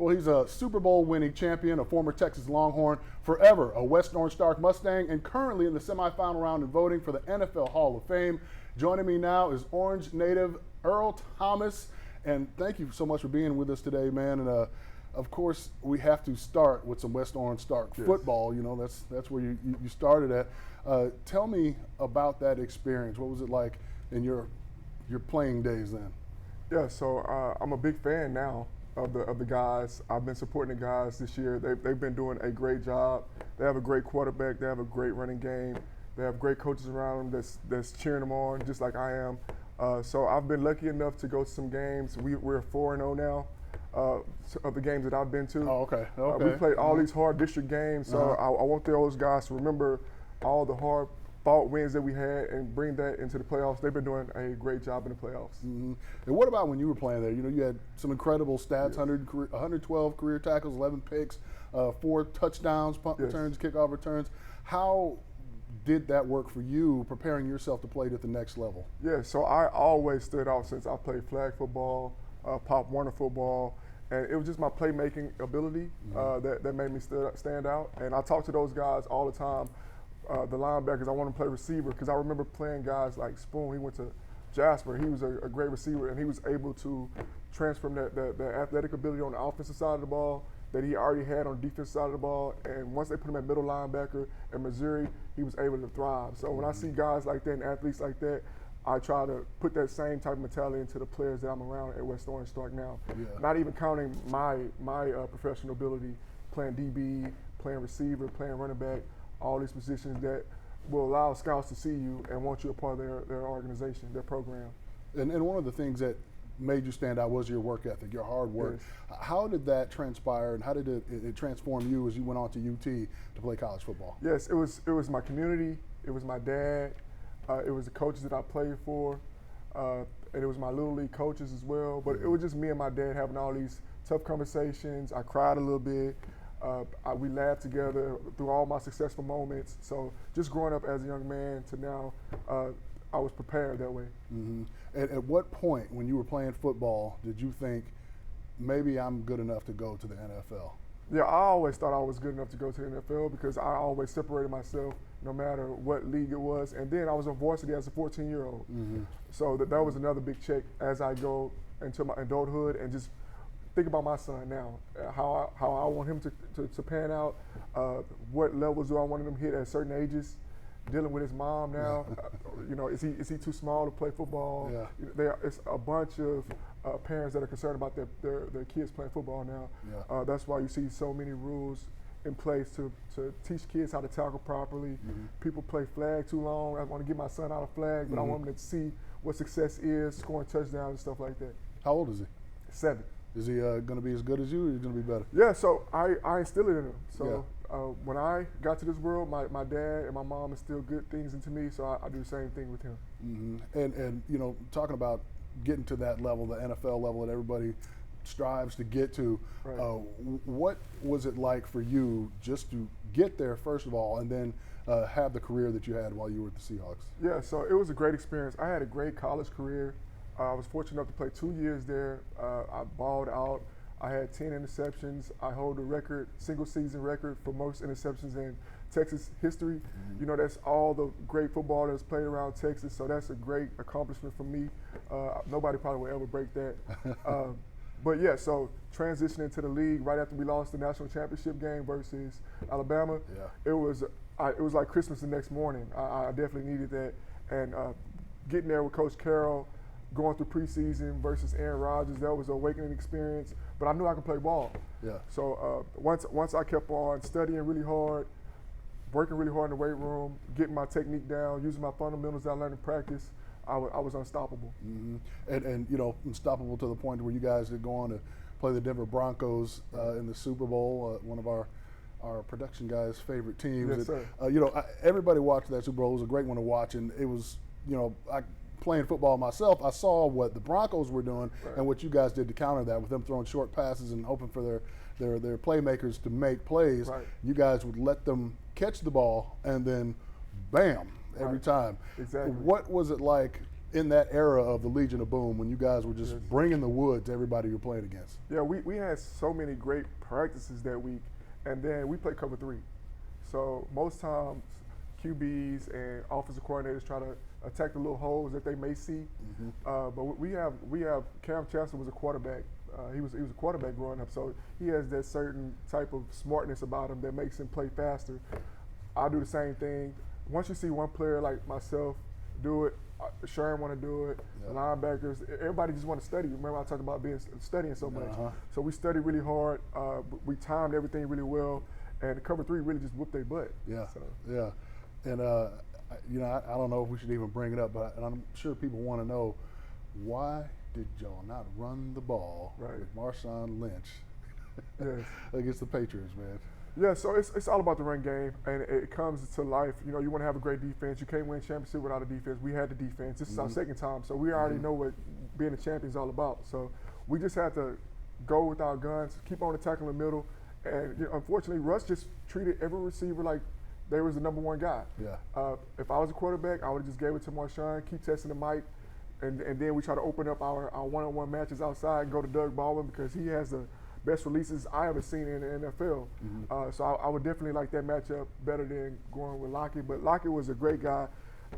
Well, he's a Super Bowl winning champion, a former Texas Longhorn, forever a West Orange Stark Mustang, and currently in the semifinal round in voting for the NFL Hall of Fame. Joining me now is Orange native Earl Thomas, and thank you so much for being with us today, man. And of course, we have to start with some West Orange Stark football. You know, that's where you started at. Tell me about that experience. What was it like in your playing days then? Yeah, so I'm a big fan now of the guys. I've been supporting the guys this year. They've been doing a great job. They have a great quarterback. They have a great running game. They have great coaches around them that's cheering them on, just like I am. So I've been lucky enough to go to some games. We're 4-0 now of the games that I've been to. Oh, okay. We played all these hard district games, so I want those guys to remember all the hard fought wins that we had and bring that into the playoffs. They've been doing a great job in the playoffs. Mm-hmm. And what about when you were playing there? You know, you had some incredible stats, 112 career tackles, 11 picks, 4 touchdowns, punt returns, kickoff returns. How did that work for you preparing yourself to play at the next level? Yeah, so I always stood out since I played flag football, Pop Warner football, and it was just my playmaking ability that made me stand out. And I talk to those guys all the time. The linebackers, I want to play receiver because I remember playing guys like Spoon. He went to Jasper. He was a great receiver, and he was able to transform the athletic ability on the offensive side of the ball that he already had on the defensive side of the ball. And once they put him at middle linebacker in Missouri, he was able to thrive. So when I see guys like that and athletes like that, I try to put that same type of mentality into the players that I'm around at West Orange Stark now. Yeah. Not even counting my professional ability, playing DB, playing receiver, playing running back, all these positions that will allow scouts to see you and want you a part of their organization, their program. And one of the things that made you stand out was your work ethic, your hard work. Yes. How did that transpire, and how did it transform you as you went on to UT to play college football? Yes, it was my community, it was my dad, it was the coaches that I played for, and it was my Little League coaches as well. But it was just me and my dad having all these tough conversations. I cried a little bit. We laughed together through all my successful moments. So just growing up as a young man to now, I was prepared that way. Mm-hmm. At what point when you were playing football did you think, maybe I'm good enough to go to the NFL? Yeah, I always thought I was good enough to go to the NFL because I always separated myself no matter what league it was. And then I was on varsity as a 14-year-old. Mm-hmm. So that was another big check as I go into my adulthood and just think about my son now, how I want him to pan out, what levels do I want him to hit at certain ages, dealing with his mom now. You know, is he too small to play football? Yeah. It's a bunch of parents that are concerned about their kids playing football now. Yeah. That's why you see so many rules in place to teach kids how to tackle properly. Mm-hmm. People play flag too long. I want to get my son out of flag, but I want him to see what success is, scoring touchdowns and stuff like that. How old is he? 7. Is he going to be as good as you, or is he going to be better? Yeah, so I instill it in him. So when I got to this world, my dad and my mom instilled good things into me, so I do the same thing with him. Mm-hmm. And you know, talking about getting to that level, the NFL level that everybody strives to get to, right. What was it like for you just to get there, first of all, and then have the career that you had while you were at the Seahawks? Yeah, so it was a great experience. I had a great college career. I was fortunate enough to play 2 years there. I balled out. I had 10 interceptions. I hold the record, single season record for most interceptions in Texas history. Mm-hmm. You know, that's all the great football that's played around Texas, so that's a great accomplishment for me. Nobody probably will ever break that. But yeah, so transitioning to the league right after we lost the national championship game versus Alabama, it was like Christmas the next morning. I definitely needed that. And getting there with Coach Carroll, going through preseason versus Aaron Rodgers, that was an awakening experience. But I knew I could play ball. Yeah. So once I kept on studying really hard, working really hard in the weight room, getting my technique down, using my fundamentals that I learned in practice, I was unstoppable. Mm-hmm. And you know, unstoppable to the point where you guys did go on to play the Denver Broncos in the Super Bowl, one of our production guys' favorite teams. Yes, sir. You know, everybody watched that Super Bowl. It was a great one to watch, and it was, you know, playing football myself, I saw what the Broncos were doing and what you guys did to counter that, with them throwing short passes and hoping for their playmakers to make plays. Right. You guys would let them catch the ball and then bam, every time. Exactly. What was it like in that era of the Legion of Boom when you guys were just bringing the wood to everybody you're playing against? Yeah, we had so many great practices that week, and then we play cover 3. So most times QBs and offensive coordinators try to attack the little holes that they may see. But we have Cam Chancellor was a quarterback. He was a quarterback growing up, so he has that certain type of smartness about him that makes him play faster. I do the same thing. Once you see one player like myself do it, Sharon want to do it, the linebackers, everybody just want to study. Remember I talked about studying so much. So we studied really hard. We timed everything really well, and the cover 3 really just whooped their butt. Yeah, so. yeah. And, you know, I don't know if we should even bring it up, but I'm sure people want to know, why did y'all not run the ball with Marshawn Lynch against the Patriots, man? Yeah, so it's all about the run game, and it comes to life. You know, you want to have a great defense. You can't win a championship without a defense. We had the defense. This is our second time, so we already know what being a champion is all about. So we just had to go with our guns, keep on attacking the middle, and you know, unfortunately, Russ just treated every receiver like they was the #1 guy. Yeah. If I was a quarterback, I would have just gave it to Marshawn, keep testing the mic, and then we try to open up our one-on-one matches outside and go to Doug Baldwin because he has the best releases I ever seen in the NFL. So I would definitely like that matchup better than going with Lockett. But Lockett was a great guy.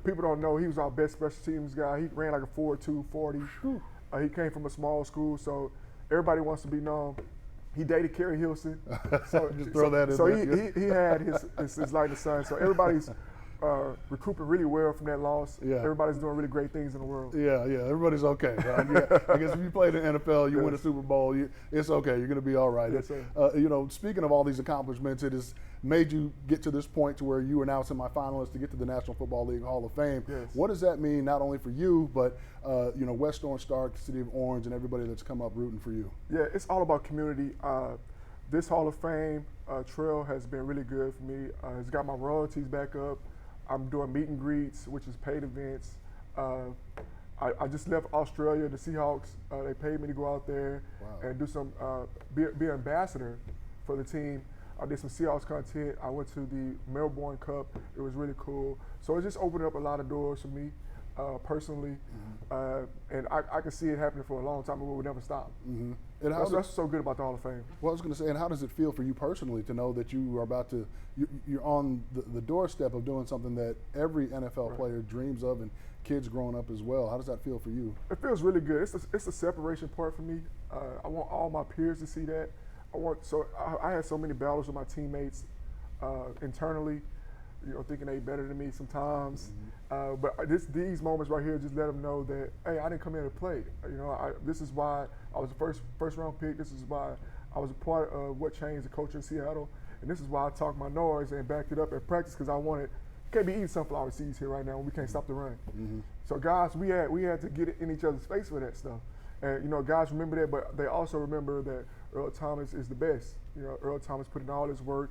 People don't know he was our best special teams guy. He ran like a 4.2 40. He came from a small school, so everybody wants to be known. He dated Kerry Hilson. So just throw that in so there. he had his light in the sun. So everybody's recouping really well from that loss. Yeah. Everybody's doing really great things in the world. Yeah, everybody's okay. I guess if you play the NFL, you win a Super Bowl, it's okay. You're going to be all right. Yes, sir. You know, speaking of all these accomplishments, it has made you get to this point to where you are now semifinalists to get to the National Football League Hall of Fame. Yes. What does that mean not only for you, but you know, West Orange Stark, the City of Orange, and everybody that's come up rooting for you? Yeah, it's all about community. This Hall of Fame trail has been really good for me. It's got my royalties back up. I'm doing meet and greets, which is paid events. I just left Australia, the Seahawks. They paid me to go out there and do some, be an ambassador for the team. I did some Seahawks content. I went to the Melbourne Cup. It was really cool. So it just opened up a lot of doors for me personally. And I can see it happening for a long time, but we would never stop. And that's what's so good about the Hall of Fame. Well, I was going to say, and how does it feel for you personally to know that you are about to, you're on the doorstep of doing something that every NFL player dreams of, and kids growing up as well? How does that feel for you? It feels really good. It's a separation part for me. I want all my peers to see that. I had so many battles with my teammates internally, you know, thinking they better than me sometimes. But these moments right here just let them know that, hey, I didn't come here to play. You know, this is why I was the first round pick. This is why I was a part of what changed the culture in Seattle. And this is why I talked my noise and backed it up at practice, because I wanted, can't be eating sunflower seeds here right now when we can't stop the run. So guys, we had to get it in each other's face for that stuff. And you know, guys remember that, but they also remember that Earl Thomas is the best. You know, Earl Thomas put in all his work.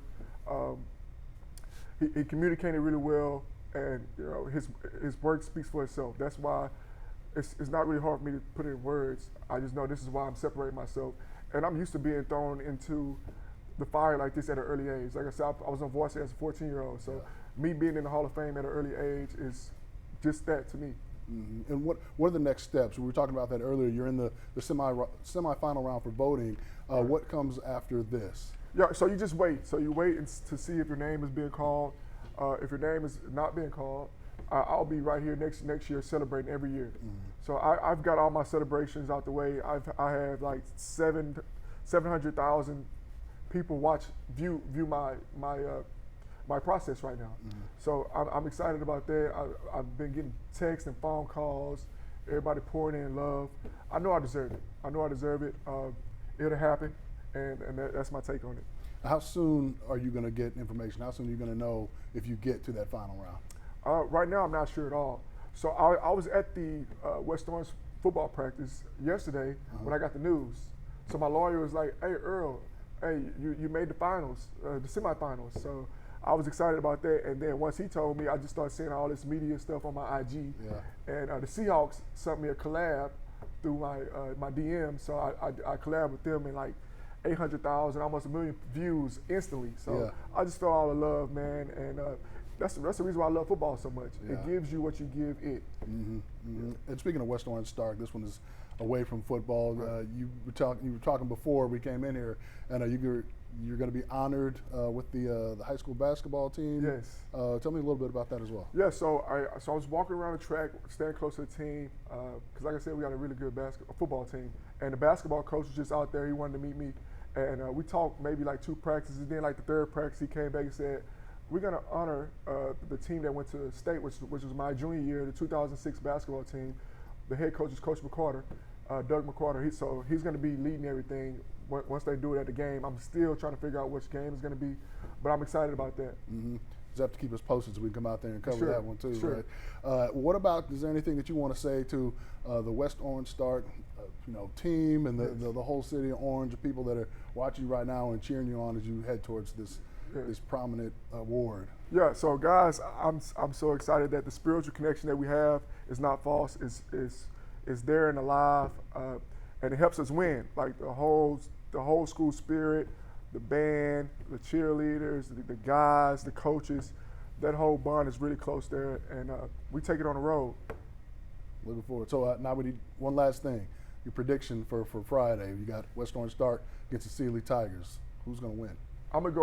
He communicated really well, and you know, his work speaks for itself. That's why it's not really hard for me to put it in words. I just know this is why I'm separating myself, and I'm used to being thrown into the fire like this at an early age. Like I said, I was on varsity as a 14-year-old, so me being in the Hall of Fame at an early age is just that to me. And what are the next steps? We were talking about that earlier. You're in the semifinal round for voting. What comes after this? Yeah, so you just wait. So you wait to see if your name is being called. If your name is not being called, I'll be right here next year celebrating every year. So I've got all my celebrations out the way. I have like 700,000 people view my process right now. So I'm excited about that. I've been getting texts and phone calls, everybody pouring in love. I know I deserve it. It'll happen, and that's my take on it. How soon are you going to get information? How soon are you going to know if you get to that final round? Right now, I'm not sure at all. So I was at the West Orange football practice yesterday when I got the news. So my lawyer was like, "Hey, Earl, hey, you made the finals, the semifinals." So I was excited about that. And then once he told me, I just started seeing all this media stuff on my IG. And the Seahawks sent me a collab through my DM. So I collabed with them and like 800,000, almost 1 million views instantly. So I just felt all the love, man. And That's the reason why I love football so much. Yeah. It gives you what you give it. And speaking of West Orange Stark, this one is away from football. Right. You were talking before we came in here, and you're going to be honored with the high school basketball team. Yes. Tell me a little bit about that as well. Yeah, so I was walking around the track, staying close to the team, because like I said, we got a really good football team. And the basketball coach was just out there. He wanted to meet me, and we talked maybe like 2 practices. Then like the 3rd practice, he came back and said, "We're gonna honor the team that went to state, which was my junior year, the 2006 basketball team. The head coach is Coach McCarter, Doug McCarter. He's going to be leading everything once they do it at the game. I'm still trying to figure out which game is going to be, but I'm excited about that." Just have to keep us posted so we can come out there and cover Sure. that one too. Sure. Right? What about? Is there anything that you want to say to the West Orange Stark, team and the whole city of Orange, the people that are watching you right now and cheering you on as you head towards this prominent award? Yeah. So guys, I'm so excited that the spiritual connection that we have is not false. Is there and alive, and it helps us win. Like the whole school spirit, the band, the cheerleaders, the guys, the coaches, that whole bond is really close there, and we take it on the road. Looking forward. So now we need one last thing. Your prediction for Friday. You got West Orange Stark against the Sealy Tigers. Who's going to win? I'm gonna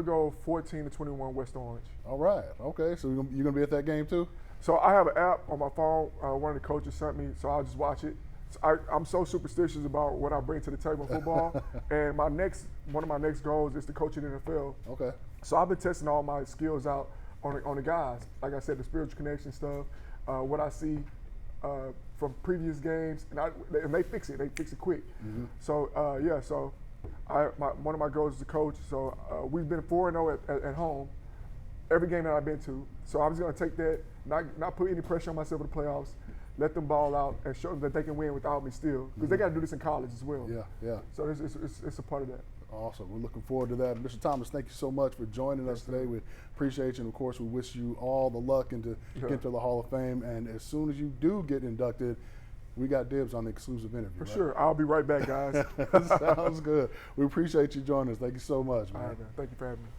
go 14-21 West Orange. All right. Okay. So you're gonna be at that game too? So I have an app on my phone. One of the coaches sent me, so I'll just watch it. So I'm so superstitious about what I bring to the table in football, and one of my next goals is to coach in the NFL. Okay. So I've been testing all my skills out on the guys. Like I said, the spiritual connection stuff, what I see from previous games, and they fix it. They fix it quick. So So one of my goals is to coach. So we've been 4-0 at home every game that I've been to. So I'm just going to take that, not put any pressure on myself in the playoffs, let them ball out and show them that they can win without me still, because they got to do this in college as well. Yeah. So it's a part of that. Awesome. We're looking forward to that. Mr. Thomas, thank you so much for joining us today. We appreciate you, and of course, we wish you all the luck into get to the Hall of Fame. And as soon as you do get inducted, we got dibs on the exclusive interview. For sure. I'll be right back, guys. Sounds good. We appreciate you joining us. Thank you so much, man. All right, man. Thank you for having me.